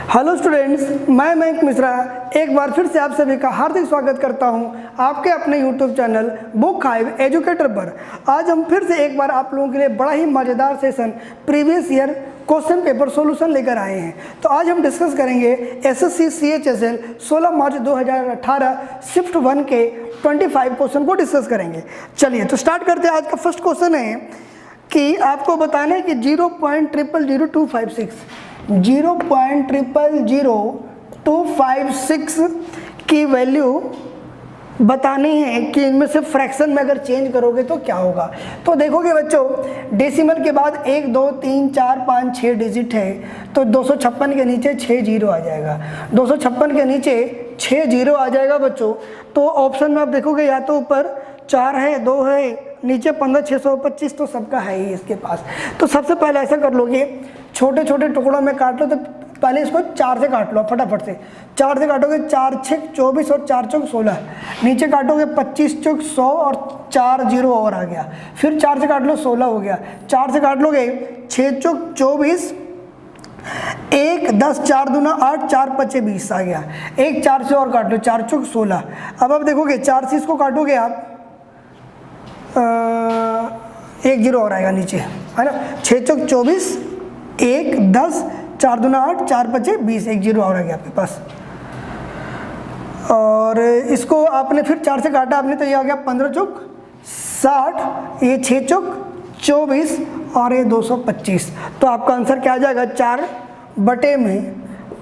Hello students, मैं मयंक मिश्रा एक बार फिर से आप सभी का हार्दिक स्वागत करता हूं आपके अपने YouTube channel book hive educator पर। आज हम फिर से एक बार आप लोगों के लिए बड़ा ही मज़ेदार session previous year question paper solution लेकर आए हैं। तो आज हम डिस्कस करेंगे एसएससी CHSL 16 मार्च 2018 शिफ्ट 1 के 25 क्वेश्चन को डिस्कस करेंगे। चलिए तो स्टार्ट करते हैं। आज का फर्स्ट क्वेश्चन है कि आपको बताना है कि 0.000256 की वैल्यू बतानी है कि इनमें से फ्रैक्शन में अगर चेंज करोगे तो क्या होगा। तो देखोगे बच्चों, डेसिमल के बाद 1 2 3 4 5 6 डिजिट है, तो 256 के नीचे 6 जीरो आ जाएगा। 256 के नीचे 6 जीरो आ जाएगा बच्चों। तो ऑप्शन में आप देखोगे या तो ऊपर 4 है, 2 है, नीचे 15 625 तो सबका है ही इसके पास। तो सबसे पहले ऐसा कर लोगे, छोटे छोटे टुकड़ों में काट लो। तो पहले इसको 4 से काट लो फटाफट से। 4 से काटोगे 4 6 24 और 4 चौक 16। नीचे काटोगे 25 चौक 100 और 4 जीरो और आ गया। फिर 4 से काट लो 16 हो गया। 4 से काट लोगे 6 चौक 24, 1 10 4 दूना 8 4 5 20 आ गया। एक 4 से और काट लो, 4 चौक 16। अब आप देखोगे 4 से इसको काटोगे आप 1 जीरो और आएगा नीचे, है ना। 6 चौक 24, 1 10 4 दूना 8 4 5 20, 1 जीरो और आ गया आपके पास। और इसको आपने फिर 4 से काटा आपने, तो ये आ गया 15 चौक 60, ये 6 चौक 24 और ये 225। तो आपका आंसर क्या आ जाएगा, 4 बटे में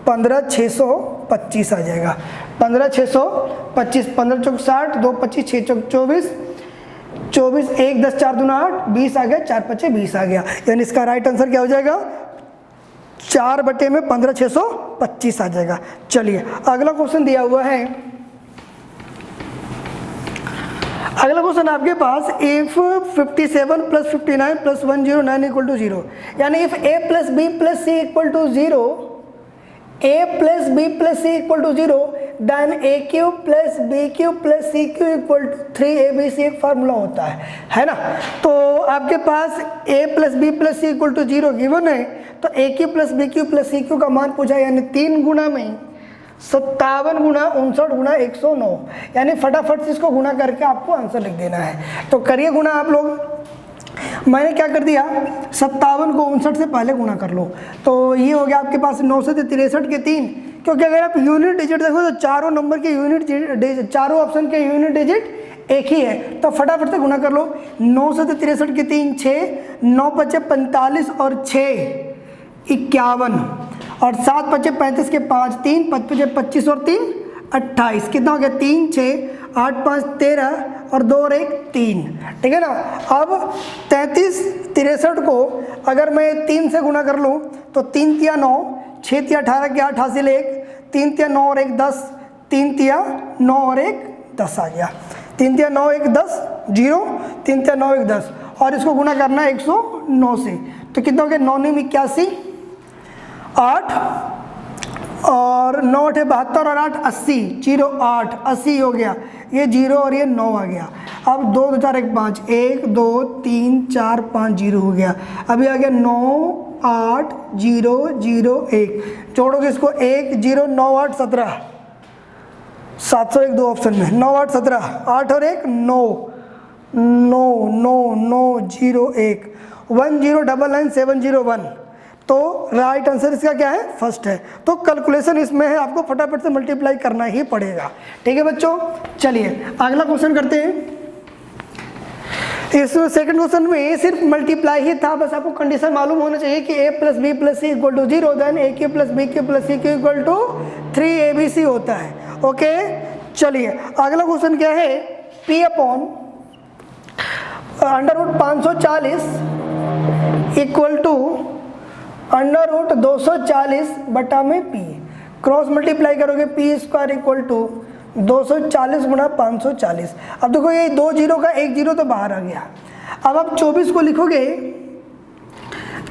15 625 आ जाएगा। 15 625, 15 चौक 60, 2 25, 6 चौक 24, 24 1 10 4 दूना 8 20 आ गया, 4 5 20 आ गया। यानी इसका राइट आंसर क्या हो जाएगा, 4 बटे में 15 625 आ जाएगा। चलिए अगला क्वेश्चन दिया हुआ है। अगला क्वेश्चन आपके पास, इफ 57 + 59 + 109 = 0, यानी if a + b + c = 0, a + b + c = 0, then a³ + b³ + c³ = 3abc एक फार्मूला होता है ना। तो आपके पास a + b + c = 0 गिवन है, तो a³ + b³ + c³ का मान पूछा, यानी 3 गुना में 57 गुना 59 गुना 109, यानी फटाफट से इसको गुना करके आपको आंसर लिख देना है। तो करिए गुना आप लोग। मैंने क्या कर दिया, 57 को 59 से पहले गुना कर लो। तो ये हो गया आपके पास 9 से 63 के 3, क्योंकि अगर आप यूनिट डिजिट देखो तो चारों नंबर के यूनिट, चारों ऑप्शन के यूनिट डिजिट एक ही है। तो फटाफट से गुना कर लो। 9 से 63 के 3 6, 9 5 45 और 6 51 और 7 5 35 के 5 3 5 5 25 और 3 28, कितना हो गया 3 6 8 5 13 और 2 और 1 3, ठीक है ना। अब 33 63 को अगर मैं 3 से गुना कर लूँ तो 3 तिया 9, 6 तिया 18 के 8 हासिल 1, 3 तिया 9 और 1 10, 3 तिया 9 और 1 10 आ गया। 3 तिया 9 1 10 0, 3 तिया 9 1 10 और इसको गुना करना है 109 से। तो कितना हो गया 9 9 81 8 और 9 8 72 और 8 80, 0 8 80 हो गया। ये 0 और ये 9 आ गया। अब 2 2 4 1 5, 1 2 3 4 5 0 हो गया। अभी आ गया 9 8 0 0 1, जोड़ोगे इसको 1 0 9 8 17, 701 दो ऑप्शन में, 9 8 17, 8 और 1 9 9 9 9 0 1 1 0 9 7 0 1। तो राइट आंसर इसका क्या है, फर्स्ट है। तो कैलकुलेशन इसमें है, आपको फटाफट से मल्टीप्लाई करना ही पड़ेगा, ठीक है बच्चों। चलिए अगला क्वेश्चन करते हैं। इस सेकंड क्वेश्चन में सिर्फ मल्टीप्लाई ही था, बस आपको कंडीशन मालूम होना चाहिए कि a + b + c = 0, then a³ + b³ + c³ = 3abc होता है। ओके चलिए अगला क्वेश्चन क्या है, p / √540 = √240 बटा में p, क्रॉस मल्टीप्लाई करोगे p² = 240 गुणा 540। अब देखो ये 2 जीरो का 1 जीरो तो बाहर आ गया। अब आप 24 को लिखोगे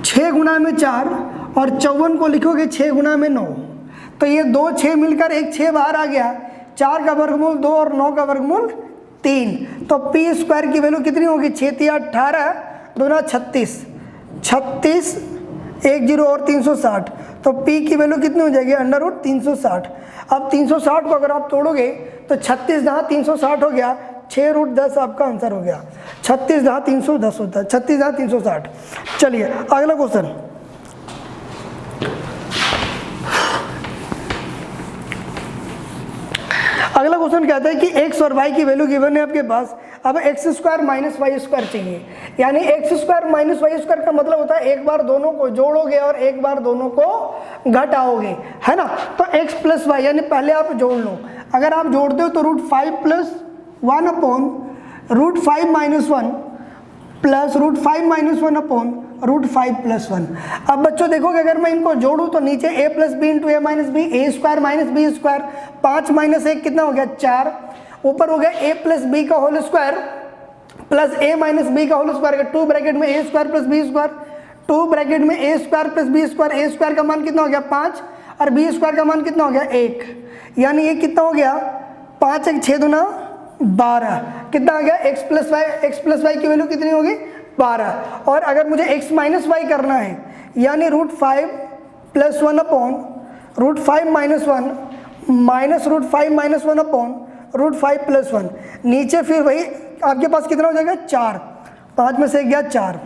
6 गुणा में 4 और 54 को लिखोगे 6 गुणा में 9, तो ये 2 6 मिलकर 1 6 बाहर आ गया। 4 का वर्गमूल 2 और 9 का वर्गमूल 3, तो p² की वैल्यू कितनी होगी, 6 तिया 18 दूना 36, 36 1 0 और 360, तो p की वैल्यू कितनी हो जाएगी अंडर रूट 360। अब 360 को अगर आप तोड़ोगे तो 36 जहाँ 360 हो गया, 6 रूट 10 आपका आंसर हो गया। 36 जहाँ 310 होता है, 36 जहाँ 360। चलिए अगला क्वेश्चन, अगला क्वेश्चन कहता है कि x और y की वैल्यू गिवन है आपके पास। अब x square minus Y square चाहिए, यानी x square minus Y square का मतलब होता है एक बार दोनों को जोड़ोगे और एक बार दोनों को घटाओगे, है ना। तो x प्लस वाई, यानी पहले आप जोड़ लो। अगर आप जोड़ते हो तो root 5 plus 1 upon root 5 minus 1 plus root 5 minus 1 upon root 5 plus 1। अब बच्चों देखोगे अगर मैं इनको जोड़ूं तो नीचे a plus B into A minus B, A square minus B square, 5 minus 1 कितना हो गया 4, ऊपर हो गया a प्लस बी का whole square plus a minus B का होल स्क्वायर, 2 ब्रैकेट में a square plus B square, 2 bracket में a square plus B square, a square का मान कितना हो गया 5 और b स्क्वायर का मान कितना हो गया 1, यानी ये कितना हो गया 5 1 6 दूना 12, कितना आ गया x प्लस वाई की वैल्यू कितनी होगी 12। और अगर मुझे x माइनस वाई करना है, यानी root 5 plus 1 upon root 5 minus 1 minus root 5 minus 1 upon root 5 plus 1, नीचे फिर वही आपके पास कितना हो जाएगा 4, 5 में से गया 4,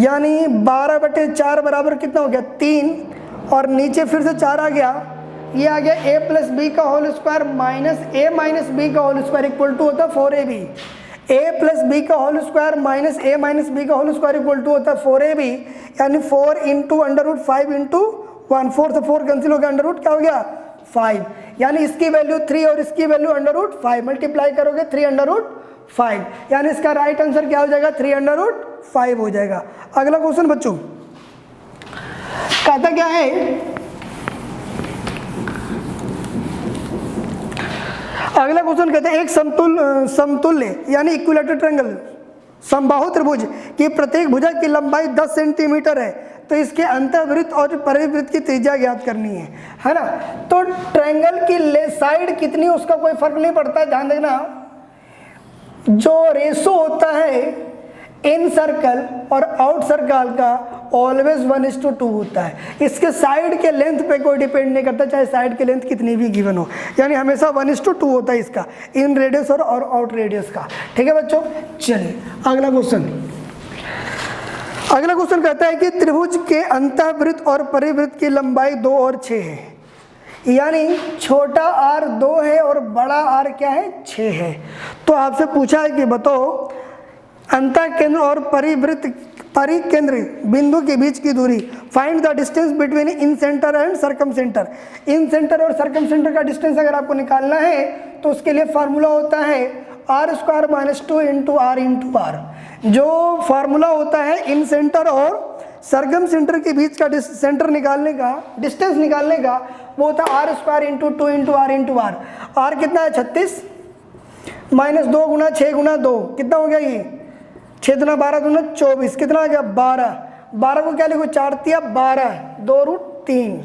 यानी 12/4 बराबर कितना हो गया 3, और नीचे फिर से 4 आ गया, ये आ गया a प्लस बी का whole square minus a minus B का होल स्क्वायर इक्वल टू होता है 4ab, a प्लस बी का whole square minus a minus B का होल स्क्वायर इक्वल टू होता है 4ab, यानी 4 इंटू अंडर रूट 5 इंटू 1, 4 से 4 कैंसिल हो गया, अंडर रूट क्या हो गया 5, यानी इसकी वैल्यू 3 और इसकी वैल्यू अंडर रूट 5, मल्टीप्लाई करोगे 3 अंडर रूट 5, यानी इसका राइट आंसर क्या हो जाएगा 3 अंडर रूट 5 हो जाएगा। अगला क्वेश्चन बच्चों कहता क्या है, अगला क्वेश्चन कहते हैं एक समतुल्य यानी इक्विलेटरल ट्रायंगल समबाहु त्रिभुज की प्रत्येक भुजा की लंबाई 10 सेंटीमीटर है, तो इसके अंतःवृत्त और परिवृत्त की त्रिज्या ज्ञात करनी है ना। तो ट्रायंगल की साइड कितनी उसका कोई फर्क नहीं पड़ता है, ध्यान देना। जो रेशो होता है इन सर्कल और आउट सर्कल का ऑलवेज 1:2 होता है, इसके साइड के लेंथ पे कोई डिपेंड नहीं करता, चाहे साइड की लेंथ कितनी भी गिवन हो, यानी हमेशा 1:2 होता है इसका इन रेडियस और आउट रेडियस का। ठीक है बच्चों, चलिए अगला क्वेश्चन कहता है कि त्रिभुज के अंतःवृत्त और परिवृत्त की लंबाई 2 और 6 है, यानी छोटा r 2 है और बड़ा r क्या है 6 है। तो आपसे पूछा है कि बताओ अंतः केंद्र और परिकेंद्र बिंदु के बीच की दूरी, find the distance between in centre and circum centre. In centre और सर्कम सेंटर का डिस्टेंस अगर आपको निकालना है तो उसके लिए फार्मूला होता है r square minus 2 into R into R. जो फार्मूला होता है इन सेंटर और सरगम सेंटर के बीच का सेंटर निकालने का, डिस्टेंस निकालने का, वो होता है r square into 2 into R into R. R कितना है 36 माइनस 2 गुना 6 गुना 2 कितना हो गया, ये 6 दुना 12 दुना 24, कितना आ गया 12। 12 को क्या लिखो 4 तिया 12, 2√3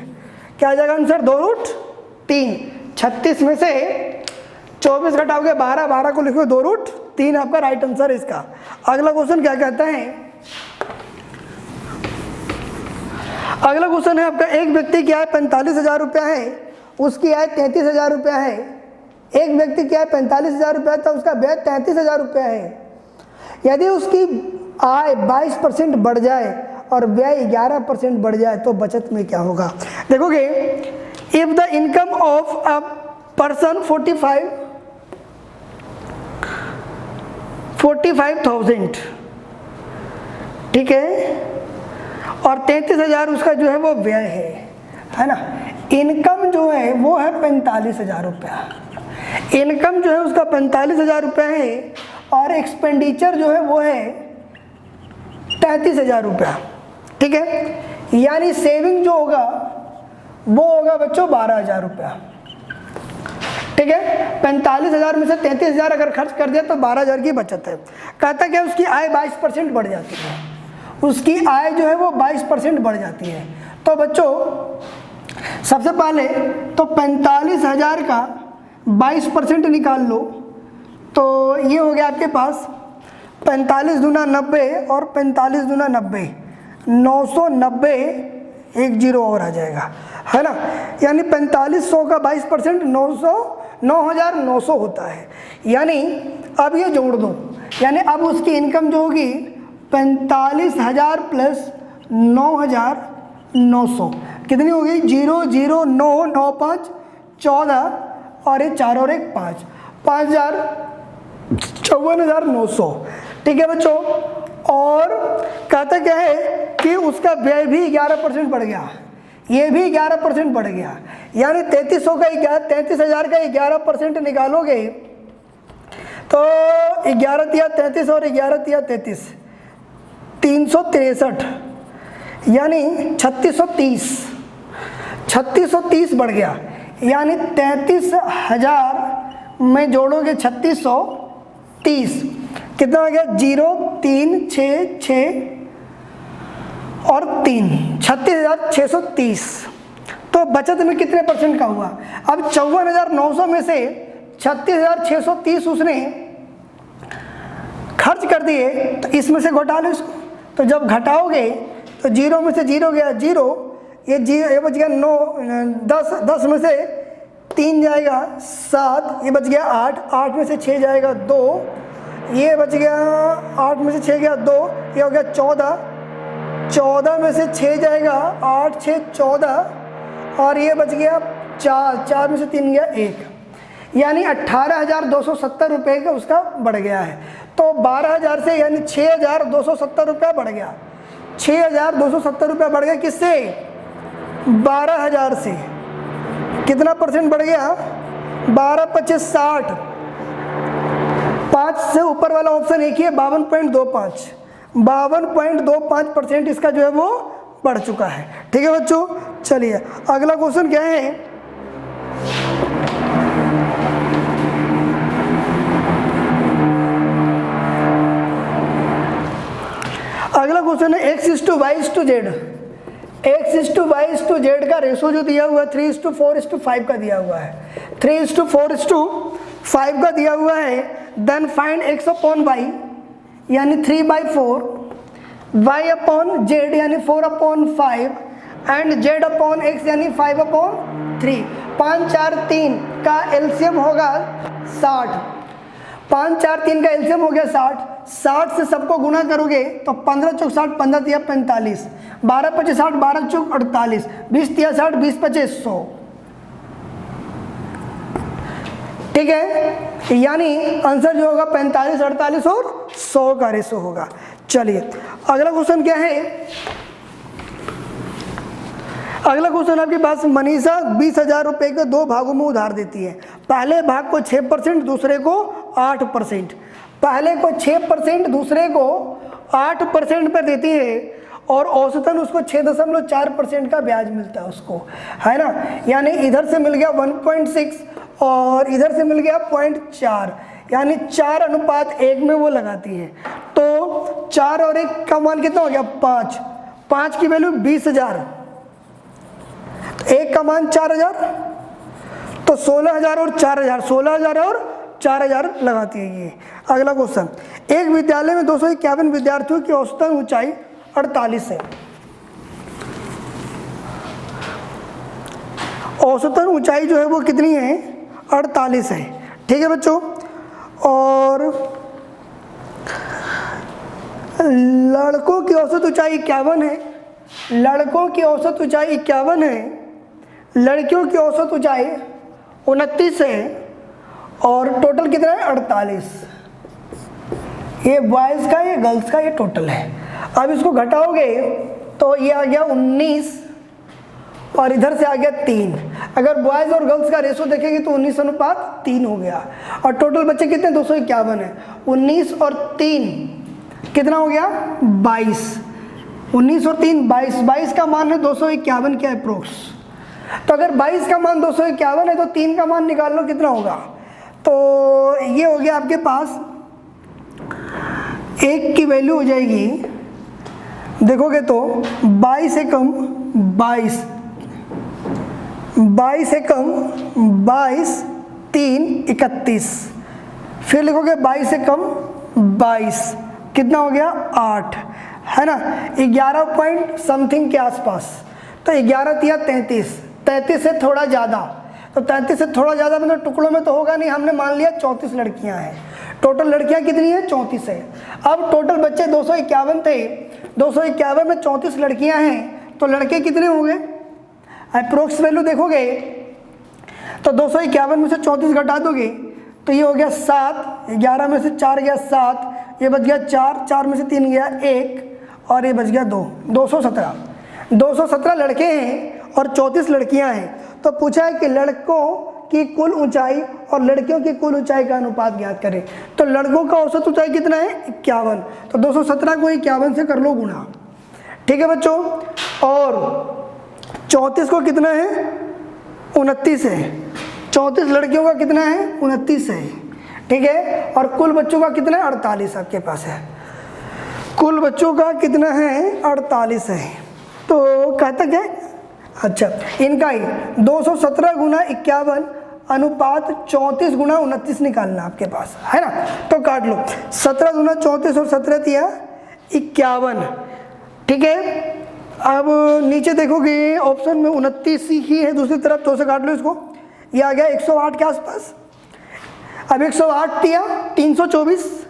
क्या आ जाएगा आंसर 2√3। 36 में से 24 घटाओगे 12, 12 को लिखो 2√3 आपका राइट आंसर इसका। अगला क्वेश्चन क्या कहता है, अगला क्वेश्चन है आपका एक व्यक्ति की आय 45,000 रुपया है, उसकी आय 33,000 रुपया है। एक व्यक्ति की आय 45,000 रुपया है तो उसका व्यय 33,000 रुपया है। यदि उसकी आय 22% बढ़ जाए और व्यय 11% बढ़ जाए तो बचत में क्या होगा। देखोगे if the income of a person 45,000 ठीक है, और 33,000 उसका जो है वो व्यय है ना। इनकम जो है वो है 45,000 रुपया, इनकम जो है उसका 45,000 रुपया है और एक्सपेंडिचर जो है वो है 33,000 रुपया। ठीक है, यानी सेविंग जो होगा वो होगा बच्चों 12,000 रुपया। ठीक है, 45,000 में से 33,000 अगर खर्च कर दिया तो 12,000 की बचत है। कहता क्या उसकी आय 22% बढ़ जाती है, उसकी आय जो है वो 22% बढ़ जाती है। तो बच्चों सबसे पहले तो 45,000 का 22% निकाल लो, तो ये हो गया आपके पास 45 दूना 90 और 45 दूना 90, 990 एक जीरो और आ जाएगा, है ना। यानी 4500 का 22% 9,900 होता है। यानी अब ये जोड़ दो, यानी अब उसकी इनकम जो होगी 45,000 प्लस 9,900 कितनी होगी? 0 0 9 9 5 14 और ये 4 और 1 5, 54,900। ठीक है बच्चों। और कहता क्या है कि उसका व्यय भी 11% बढ़ गया, ये भी 11% बढ़ गया। यानी 33,000 का 11% निकालोगे तो 11 तिया 33 और 11 तिया 33, 363, यानी 3630 बढ़ गया। यानी 33,000 में जोड़ोगे 3630, कितना आ गया? 0 3 6 6 और 3, 36,630। तो बचत में कितने परसेंट का हुआ? अब 54,900 में से 36,630 उसने खर्च कर दिए, तो इसमें से घटा लो इसको। तो जब घटाओगे तो 0 में से 0 गया 0, ये बच गया 9, 10 में से 3 जाएगा 7, ये बच गया 8 में से 6 जाएगा 2, ये बच गया 8 में से 6 गया 2, ये हो गया 14 में से 6 जाएगा 8 6 14, और ये बच गया 4 में से 3 गया 1, यानी 18,270 रुपये का उसका बढ़ गया है। तो 12,000 से यानी 6,270 रुपया बढ़ गया, 6,270 रुपया बढ़ गया। किससे? 12,000 से। कितना परसेंट बढ़ गया? 12 25 60, 5 से ऊपर वाला ऑप्शन एक ही है, 52.25, 52.25% इसका जो है वो बढ़ चुका है। ठीक है बच्चों, चलिए अगला क्वेश्चन क्या है? अगला क्वेश्चन है x/y/z। x/y/z का रेशो जो दिया हुआ है 3:4:5 का दिया हुआ है, 3:4:5 का दिया हुआ है। देन फाइंड x/y यानी 3/4, y/z यानी 4/5 एंड z/x यानी 5/3। 5 4 3 का एलसीएम होगा 60, 5 4 3 का एलसीएम हो गया 60 से सबको गुना करोगे तो 15 चौक 60, 15 तिया 45, 12 25 60, 12 चौक 48, 20 तिया 60, 20 25 100। ठीक है, यानी आंसर जो होगा 45 48 और 100 का रेशो होगा। चलिए अगला क्वेश्चन क्या है? अगला क्वेश्चन आपके पास, मनीषा 20,000 रुपये के 2 भागों में उधार देती है। पहले भाग को 6%, दूसरे को 8%। पहले को 6%, दूसरे को 8% पर देती है और औसतन उसको 6.4% का ब्याज मिलता है उसको, है ना। यानी इधर से मिल गया 1.6 और इधर से मिल गया 0.4, यानी 4:1 में वो लगाती है। तो 4 और 1 का मान कितना हो गया? 5, 5 की वैल्यू 20,000, 1 का मान 4,000, तो 16,000 और 4,000, 16,000 और 4,000 लगाती है ये। अगला क्वेश्चन, एक विद्यालय में 251 विद्यार्थियों की औसतन ऊंचाई 48 है। औसतन ऊंचाई जो है वो कितनी है? 48 है। ठीक है बच्चों, और लड़कों की औसत ऊंचाई 51 है, लड़कों की औसत ऊंचाई 51 है, लड़कियों की औसत ऊंचाई 29 है, और टोटल कितना है? 48। ये बॉयज़ का, ये गर्ल्स का, ये टोटल है। अब इसको घटाओगे तो ये आ गया 19 और इधर से आ गया 3। अगर बॉयज़ और गर्ल्स का रेशो देखेंगे तो 19:3 हो गया, और टोटल बच्चे कितने? 251 है। 19 और 3 कितना हो गया? 22। 19 और 3 22, 22 का मान है 251 के अप्रोक्स। तो अगर 22 का मान 251 है तो 3 का मान निकाल लो कितना होगा। तो ये हो गया आपके पास, 1 की वैल्यू हो जाएगी, देखोगे तो 22 से कम 22, 22 से कम 22, 3 31, फिर लिखोगे 22 से कम 22, कितना हो गया? 8, है ना, 11 पॉइंट समथिंग के आसपास। तो 11 तिया 33, 33 से थोड़ा ज़्यादा, तो 33 से थोड़ा ज़्यादा मतलब टुकड़ों में तो होगा नहीं, हमने मान लिया 34 लड़कियां हैं। टोटल लड़कियां कितनी है? 34 है। अब टोटल बच्चे 251 थे, 251 में 34 लड़कियां हैं, तो लड़के कितने होंगे? अप्रोक्स वैल्यू देखोगे तो 251 में से 34 घटा दोगे तो ये हो गया 7, 11 में से 4 गया 7, ये बच गया 4, 4 में से 3 गया 1 और ये बच गया 2, 217। 217 लड़के हैं और 34 लड़कियां हैं। तो पूछा है कि लड़कों की कुल ऊंचाई और लड़कियों की कुल ऊंचाई का अनुपात ज्ञात करें। तो लड़कों का औसत ऊंचाई कितना है? 51, तो 217 को 51 से कर लो गुणा, ठीक है बच्चों। और 34 को कितना है? 29 है। 34 लड़कियों का कितना है? 29 है, ठीक है। और कुल बच्चों का कितना है? 48 आपके पास है। कुल बच्चों का कितना है? 48 है। तो कहता क्या है? अच्छा, इनका ही 217 गुना 51 अनुपात 34 गुना 29 निकालना आपके पास है ना। तो काट लो, 17 गुना 34 और 17 दिया 51, ठीक है। अब नीचे देखोगे ऑप्शन में 29 ही है दूसरी तरफ, तो से काट लो इसको, ये आ गया 108 के आसपास। अब 108 दिया 324,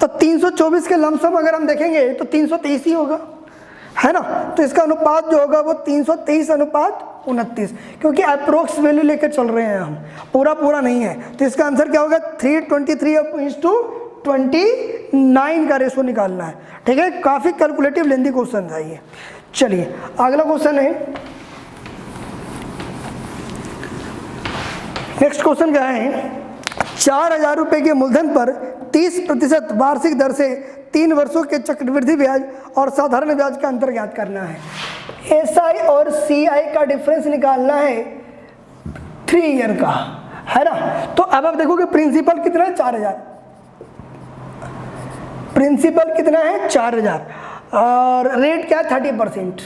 तो 324 के लमसम अगर हम देखेंगे तो 323 ही होगा, है ना। तो इसका अनुपात जो होगा वो 323 अनुपात 29, क्योंकि अप्रोक्स वैल्यू लेकर चल रहे हैं हम, पूरा नहीं है। तो इसका आंसर क्या होगा? 323:29 का रेशो निकालना है, ठीक है। काफ़ी कैलकुलेटिव लेंथी क्वेश्चन है ये। चलिए अगला क्वेश्चन है, नेक्स्ट क्वेश्चन क्या है? 4000 रुपये के मूलधन पर 30% वार्षिक दर से 3 वर्षों के चक्रवृद्धि ब्याज और साधारण ब्याज का अंतर ज्ञात करना है। एसआई और सीआई का डिफरेंस निकालना है 3 ईयर का, है ना। तो अब आप देखोगे प्रिंसिपल कितना है? 4000, प्रिंसिपल कितना है? 4000 और रेट क्या है? 30%।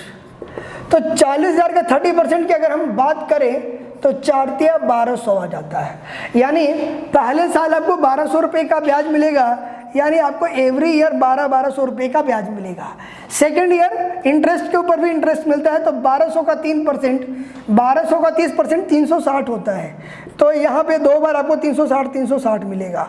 तो 40,000 का 30% की अगर हम बात करें तो 4 तिया 1200 आ जाता है। यानी पहले साल आपको 1200 रुपये का ब्याज मिलेगा, यानी आपको एवरी ईयर 1200 रुपये का ब्याज मिलेगा। सेकेंड ईयर इंटरेस्ट के ऊपर भी इंटरेस्ट मिलता है, तो 1200 का 3%, 1200 का 30% 360 होता है। तो यहाँ पे 2 बार आपको 360 मिलेगा,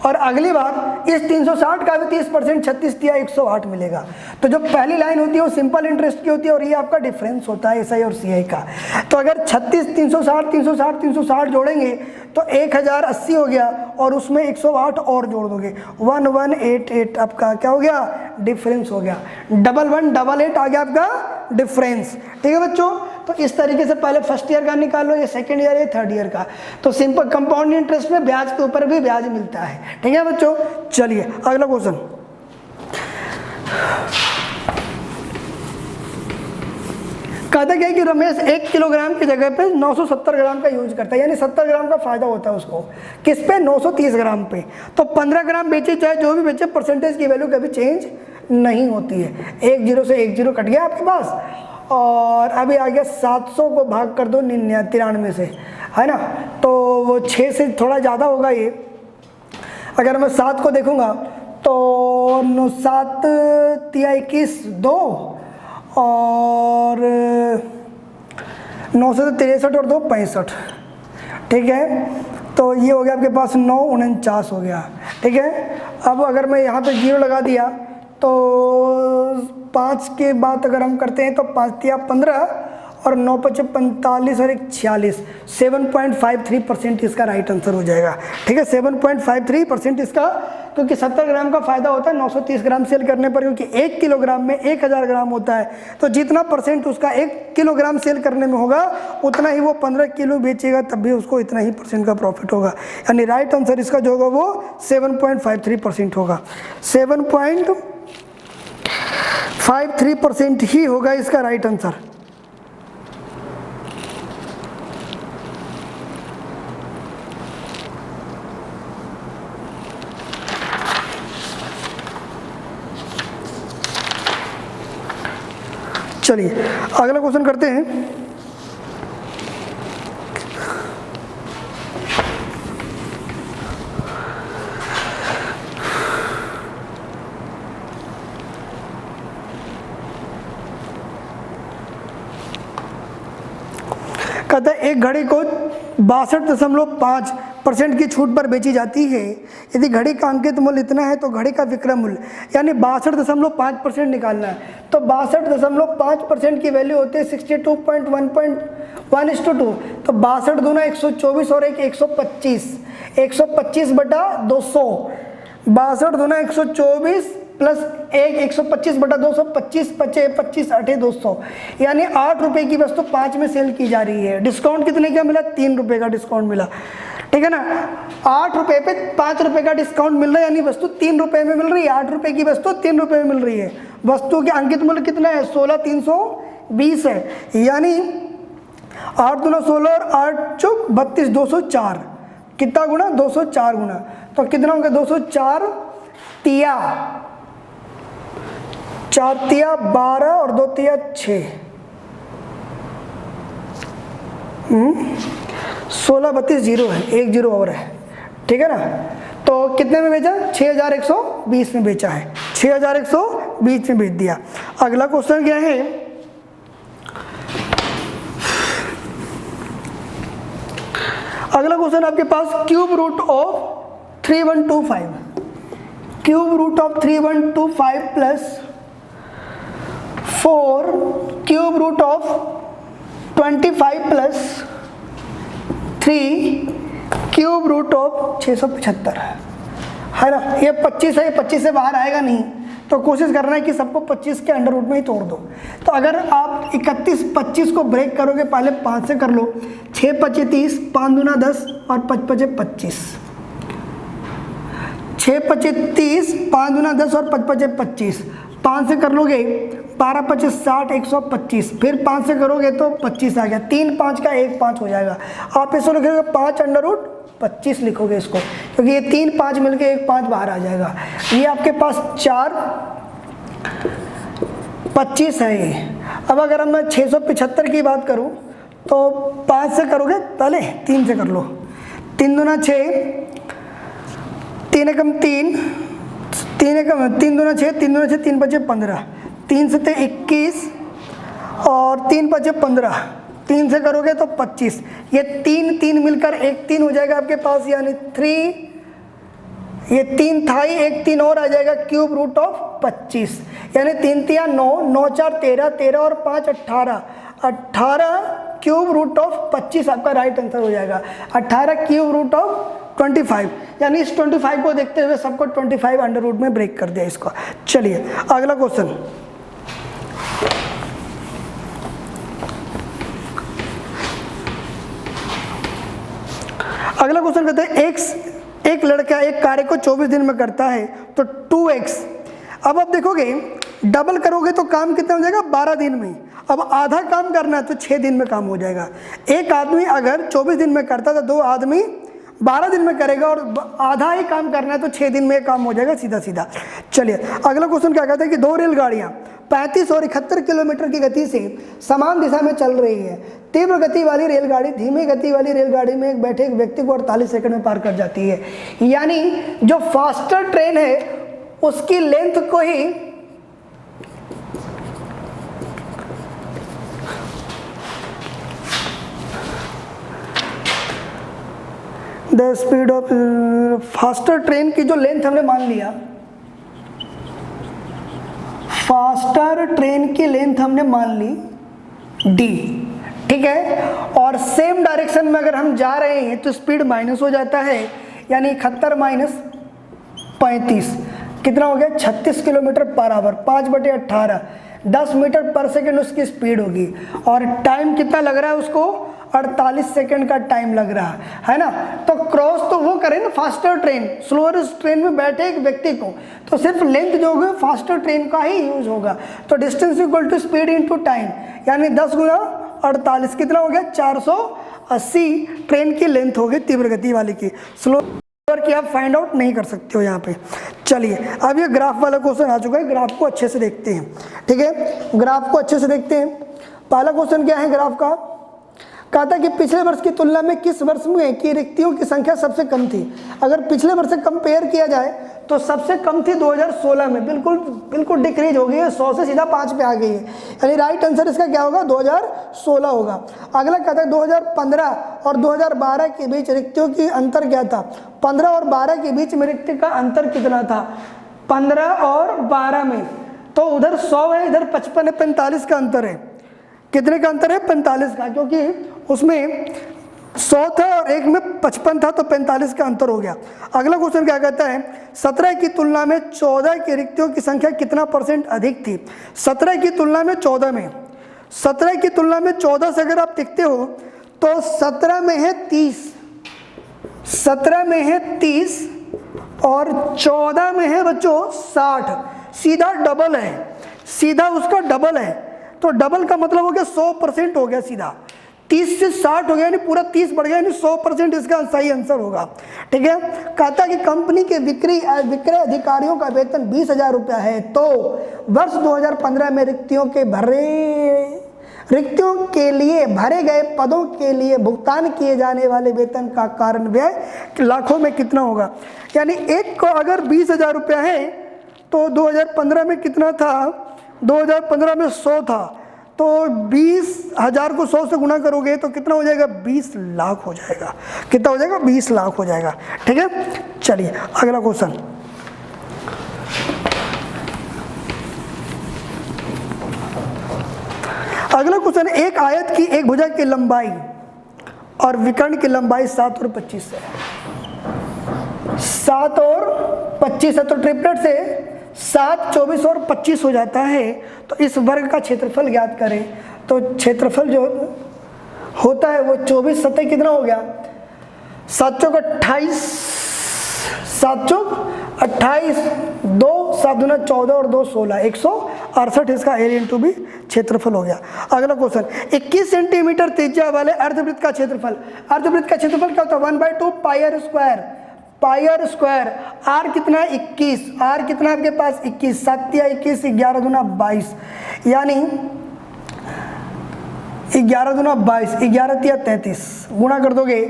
और अगली बार इस 360 का भी 30% 36 तिया 108 मिलेगा। तो जो पहली लाइन होती है वो सिंपल इंटरेस्ट की होती है, और ये आपका डिफरेंस होता है एसआई और सीआई का। तो अगर 36 360 जोड़ेंगे तो 1080 हो गया, और उसमें 108 और जोड़ दोगे 1188 आपका क्या हो गया? डिफरेंस हो गया। 1188 आ गया आपका डिफरेंस, ठीक है बच्चों। तो इस तरीके से पहले फर्स्ट ईयर का निकालो, ये सेकंड ईयर, ये थर्ड ईयर का। तो सिंपल कंपाउंड इंटरेस्ट में ब्याज के ऊपर भी ब्याज मिलता है, ठीक है बच्चों। चलिए अगला क्वेश्चन, कहता क्या है कि रमेश 1 किलोग्राम की जगह पे 970 ग्राम का यूज करता है, यानी 70 ग्राम का फायदा होता है उसको। किस पे? 930 ग्राम पे। तो 15 ग्राम बेचे, चाहे जो भी बेचे, परसेंटेज की वैल्यू कभी चेंज नहीं होती है। 1 0 से 1 0 कट गया आपके पास, और अभी आ गया 700 को भाग कर दो 93 से, है ना। तो वो 6 से थोड़ा ज़्यादा होगा ये। अगर मैं 7 को देखूँगा तो 7 तिया 21 2, और 9 से 63 और 2 65, ठीक है। तो ये हो गया आपके पास 9 49 हो गया, ठीक है। अब अगर मैं यहाँ पे 0 लगा दिया तो 5 के बाद अगर हम करते हैं तो 5 तिया 15 और 9 5 45 और 1 46, 7.53% इसका राइट आंसर हो जाएगा, ठीक है। 7.53% इसका, क्योंकि 70 ग्राम का फायदा होता है 930 ग्राम सेल करने पर, क्योंकि 1 किलोग्राम में 1000 ग्राम होता है। तो जितना परसेंट उसका 1 किलोग्राम सेल करने में होगा, उतना ही वो 15 किलो बेचेगा, तब भी उसको इतना ही % का प्रॉफिट होगा। यानी राइट आंसर इसका जो होगा वो 7.53% होगा। 7.53% ही होगा इसका राइट आंसर। चलिए अगला क्वेश्चन करते हैं। कहता है एक घड़ी को 62.5% की छूट पर बेची जाती है। यदि घड़ी का अंकित मूल्य इतना है तो घड़ी का विक्रय मूल्य यानी 62.5% निकालना है। तो 62.5% की वैल्यू होती है 62.1.1:2। तो 62 दूना 124 और एक 125, 125 बटा 200। 62 दूना 124 प्लस एक 125 बटा 200, 25 पचे 25 अठे 200, यानी 8 रुपए की वस्तु 5 में सेल की जा रही है। डिस्काउंट कितने का मिला? 3 रुपए का डिस्काउंट मिला, ठीक है ना। 8 रुपए पे 5 रुपए का डिस्काउंट मिल रहा है, यानी वस्तु 3 रुपए में मिल रही है। 8 रुपए की वस्तु 3 रुपए में मिल रही है। वस्तु के अंकित मूल्य कितना है? 16,320 है, यानी 8 दूना 16 और 8 चौक 32, 204 कितना गुना? 204 गुना। तो कितना होगा? 204 तिया 4 तिया 12 और 2 तिया 6, 16 32 जीरो है, एक जीरो और है, ठीक है ना। तो कितने में बेचा? 6120 में बेचा है, 6120 में बेच दिया। अगला क्वेश्चन क्या है? अगला क्वेश्चन आपके पास cube root of 3125, cube root of 3125 plus 4 cube root of 25 plus 3 cube root of 675 है ना। ये 25 है, ये 25 से बाहर आएगा नहीं, तो कोशिश करना है कि सबको 25 के अंडर रूट में ही तोड़ दो। तो अगर आप 31 25 को ब्रेक करोगे, पहले 5 से कर लो, 6 5 30, 5 दूना 10 और 5 5 25, 6 5 30, 5 दूना 10 और 5 5 25, 5 से कर लोगे 12 25 60, 125, फिर 5 से करोगे तो 25 आ गया, 3 5 का 1 5 हो जाएगा। आप इसको लिखोगे 5 अंडर रूट 25 लिखोगे इसको, क्योंकि ये 3 5 मिलके 1 5 बाहर आ जाएगा। ये आपके पास 4 25 है ये। अब अगर मैं 675 की बात करूं तो 5 से करोगे, पहले 3 से कर लो, 3 दूना 6, 3 एकम 3, 3 एकम 3 दूना 6, 3 दूना 6, 3 5 15, 3 से 21 और 3 5 15, 3 से करोगे तो 25, ये 3 3 मिलकर 1 3 हो जाएगा आपके पास, यानी 3, ये 3 था ही, 1 3 और आ जाएगा, क्यूब रूट ऑफ 25, यानी 3 तिया 9, 9 4 13, 13 और 5 18, 18 क्यूब रूट ऑफ 25 आपका राइट आंसर हो जाएगा। 18 क्यूब रूट ऑफ 25, यानी इस 25 को देखते हुए सबको 25 अंडर रूट में ब्रेक कर दिया इसको। चलिए अगला क्वेश्चन, अगला क्वेश्चन कहते हैं एक लड़का एक कार्य को 24 दिन में करता है तो 2x। अब आप देखोगे डबल करोगे तो काम कितना हो जाएगा? 12 दिन में। अब आधा काम करना है तो 6 दिन में काम हो जाएगा। एक आदमी अगर 24 दिन में करता तो 2 आदमी 12 दिन में करेगा, और आधा ही काम करना है तो 6 दिन में काम हो जाएगा सीधा सीधा। चलिए अगला क्वेश्चन क्या कहता है कि 2 रेलगाड़ियाँ 35 और 71 किलोमीटर की गति से समान दिशा में चल रही है। तीव्र गति वाली रेलगाड़ी धीमी गति वाली रेलगाड़ी में बैठे एक व्यक्ति को 48 सेकंड में पार कर जाती है। यानी जो फास्टर ट्रेन है उसकी लेंथ को ही the speed of faster train की जो लेंथ हमने मान लिया, फास्टर ट्रेन की लेंथ हमने मान ली d, ठीक है। और सेम डायरेक्शन में अगर हम जा रहे हैं तो स्पीड माइनस हो जाता है, यानी 71 माइनस 35 कितना हो गया? 36 किलोमीटर पर आवर, 5/18, 10 मीटर पर सेकेंड उसकी स्पीड होगी। और टाइम कितना लग रहा है उसको? 48 सेकंड का टाइम लग रहा है ना। तो क्रॉस तो वो करे ना फास्टर ट्रेन, स्लोअर ट्रेन में बैठे एक व्यक्ति को, तो सिर्फ लेंथ जो होगा फास्टर ट्रेन का ही यूज होगा। तो distance equal to speed into time, यानी 10 गुना 48 कितना हो गया? 480 ट्रेन की लेंथ होगी तीव्र गति वाली की। स्लो की आप फाइंड आउट नहीं कर सकते हो यहाँ पे। चलिए अब ये ग्राफ वाला क्वेश्चन आ चुका है, ग्राफ को अच्छे से देखते हैं, ठीक है। ग्राफ को अच्छे से देखते हैं। पहला क्वेश्चन क्या है ग्राफ का? कहा था कि पिछले वर्ष की तुलना में किस वर्ष में की रिक्तियों की संख्या सबसे कम थी। अगर पिछले वर्ष से कंपेयर किया जाए तो सबसे कम थी 2016 में, बिल्कुल डिक्रीज हो गई है, 100 से सीधा 5 पे आ गई है, यानी राइट आंसर इसका क्या होगा 2016 होगा। अगला कहता है 2015 और 2012 के बीच रिक्तियों की अंतर क्या था। 15 और 12 के बीच में रिक्ति का अंतर कितना था। 15 और 12 में तो उधर 100 है, इधर 55 है, 45 का अंतर है। कितने का अंतर है 45 का, क्योंकि उसमें 100 था और एक में 55 था, तो 45 का अंतर हो गया। अगला क्वेश्चन क्या कहता है 17 की तुलना में 14 की रिक्तियों की संख्या कितना % अधिक थी। 17 की तुलना में 14 में, 17 की तुलना में 14 से अगर आप देखते हो तो 17 में है 30, 17 में है 30 और 14 में है बच्चों 60, सीधा डबल है, सीधा उसका डबल है। तो डबल का मतलब हो गया 100% हो गया, सीधा 30 से 60 हो गया, यानी पूरा 30 बढ़ गया, यानी 100% इसका सही आंसर होगा। ठीक है, कहता कि कंपनी के विक्रय अधिकारियों का वेतन 20,000 रुपया है, तो वर्ष 2015 में रिक्तियों के लिए भरे गए पदों के लिए भुगतान किए जाने वाले वेतन का कारण व्यय लाखों में कितना होगा। यानी एक को अगर 20,000 रुपया है तो 2015 में कितना था, 2015 में 100 था, तो 20,000 को 100 से गुना करोगे तो कितना हो जाएगा 20 लाख हो जाएगा। कितना हो जाएगा 20 लाख हो जाएगा। ठीक है, चलिए अगला क्वेश्चन। अगला क्वेश्चन, एक आयत की एक भुजा की लंबाई और विकर्ण की लंबाई 7 और 25 है। 7 और 25 है, तो ट्रिपलेट से 7, 24 और 25 हो जाता है। तो इस वर्ग का क्षेत्रफल ज्ञात करें। तो क्षेत्रफल जो होता है वो 24 सतह कितना हो गया 7 चौक 28, 7 चौक 28, 2 7 दूना 14 और 2 16, 168 इसका एरिया इंटू बी क्षेत्रफल हो गया। अगला क्वेश्चन, 21 सेंटीमीटर त्रिज्या वाले अर्धवृत्त का क्षेत्रफल। अर्धवृत्त का क्षेत्रफल क्या होता है 1/2 pi R square, pi R square. R कितना 21, आर कितना आपके पास 21, 7 या 21, 11 दूना 22, यानी 11 दूना 22, 11 तिया 33, गुणा कर दोगे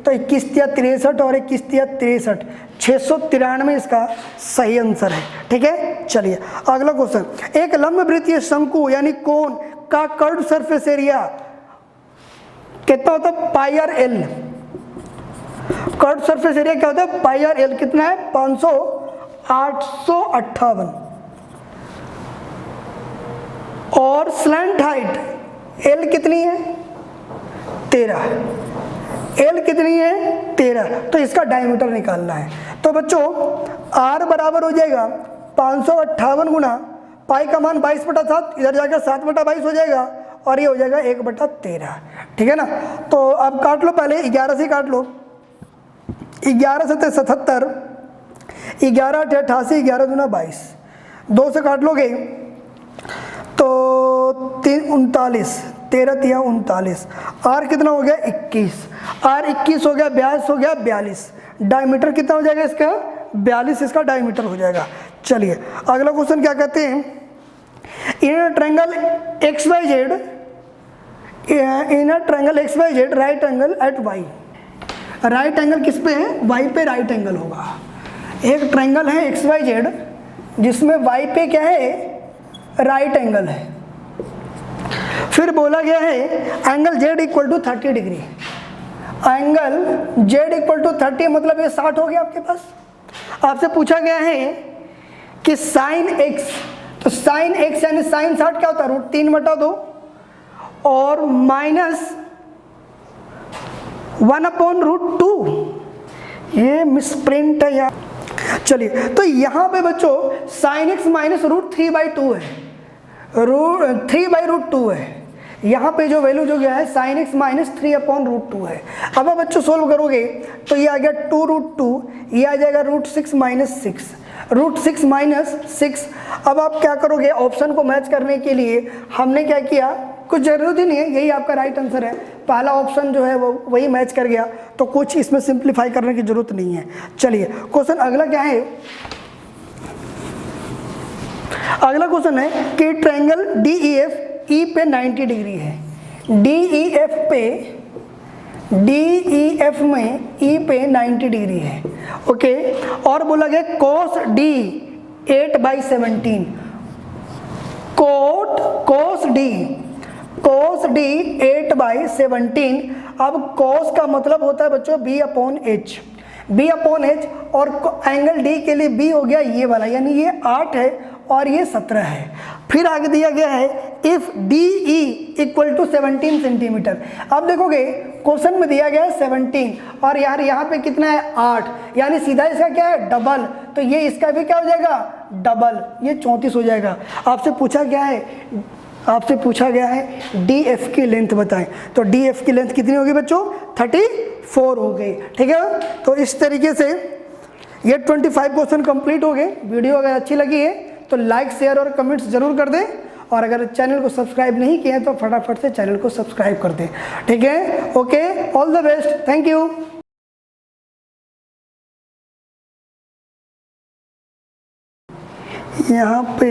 तो 21 तिया 63 और 21 तिया 63, 693 इसका सही आंसर है। ठीक है, चलिए अगला क्वेश्चन, एक लंबवृत्तीय शंकु यानी कोण का कर्व सरफेस एरिया कितना होता है pi R L. Curve surface area क्या होता है पाई आर एल, कितना है 858। और स्लैंट हाइट एल कितनी है 13, एल कितनी है 13, तो इसका डायमीटर निकालना है। तो बच्चों आर बराबर हो जाएगा 558 गुना पाई का मान 22/7, इधर जाकर 7/22 हो जाएगा और ये हो जाएगा 1/13। ठीक है ना, तो अब काट लो, पहले 11 से काट लो, 11 7 77, 11 8 88, 11 दूना 22, 2 से काट लोगे तो 3 39, 13 तिया 39, आर कितना हो गया 21, आर 21 हो गया, 42 हो गया 42, डायमीटर कितना हो जाएगा इसका 42 इसका डायमीटर हो जाएगा। चलिए अगला क्वेश्चन क्या कहते हैं, in triangle XYZ, in triangle XYZ right angle at Y. Right angle किस पे है वाई पे राइट एंगल होगा। एक ट्रायंगल है XYZ जिसमें वाई पे क्या है राइट एंगल है। फिर बोला गया है angle Z equal to 30 degree, angle Z equal to 30 मतलब ये 60 हो गया आपके पास। आपसे पूछा गया है कि साइन x, तो साइन x यानी साइन 60 क्या होता है √3/2 और माइनस 1/√2, ये मिसप्रिंट है यार। चलिए तो यहाँ पे बच्चों साइन x माइनस √3/2 है, √3/√2 है। यहाँ पे जो वैल्यू जो गया है साइन x माइनस 3/√2 है। अब आप बच्चों सोल्व करोगे तो ये आ गया 2√2, ये आ जाएगा √6 माइनस 6, √6 माइनस 6। अब आप क्या करोगे ऑप्शन को मैच करने के लिए हमने क्या किया, कुछ जरूरत ही नहीं है, यही आपका राइट आंसर है। पहला ऑप्शन जो है वो वही मैच कर गया, तो कुछ इसमें सिंप्लीफाई करने की जरूरत नहीं है। चलिए क्वेश्चन अगला क्या है, अगला क्वेश्चन है कि ट्रायंगल DEF E पे 90 डिग्री है, DEF पे डी ई एफ में ई पे 90 डिग्री है, ओके। और बोला गया कोस डी 8/17, कोस डी 8/17। अब कोस का मतलब होता है बच्चों B/H, B/H, और एंगल डी के लिए बी हो गया ये वाला, यानी ये 8 है और ये 17 है। फिर आगे दिया गया है if D E equal to 17 centimetre. अब देखोगे क्वेश्चन में दिया गया है 17 और यार यहाँ पे कितना है 8, यानी सीधा इसका क्या है डबल, तो ये इसका भी क्या हो जाएगा डबल, ये 34 हो जाएगा। आपसे पूछा गया है डी एफ की लेंथ बताएं, तो डी एफ की लेंथ कितनी होगी बच्चों 34 हो गई, ठीक है। तो इस तरीके से ये 25 क्वेश्चन कंप्लीट हो गए। वीडियो अगर अच्छी लगी है तो लाइक शेयर और कमेंट्स जरूर कर दें, और अगर चैनल को सब्सक्राइब नहीं किए हैं तो फटाफट से चैनल को सब्सक्राइब कर दें, ठीक है। Okay, all the best, thank you. यहाँ पे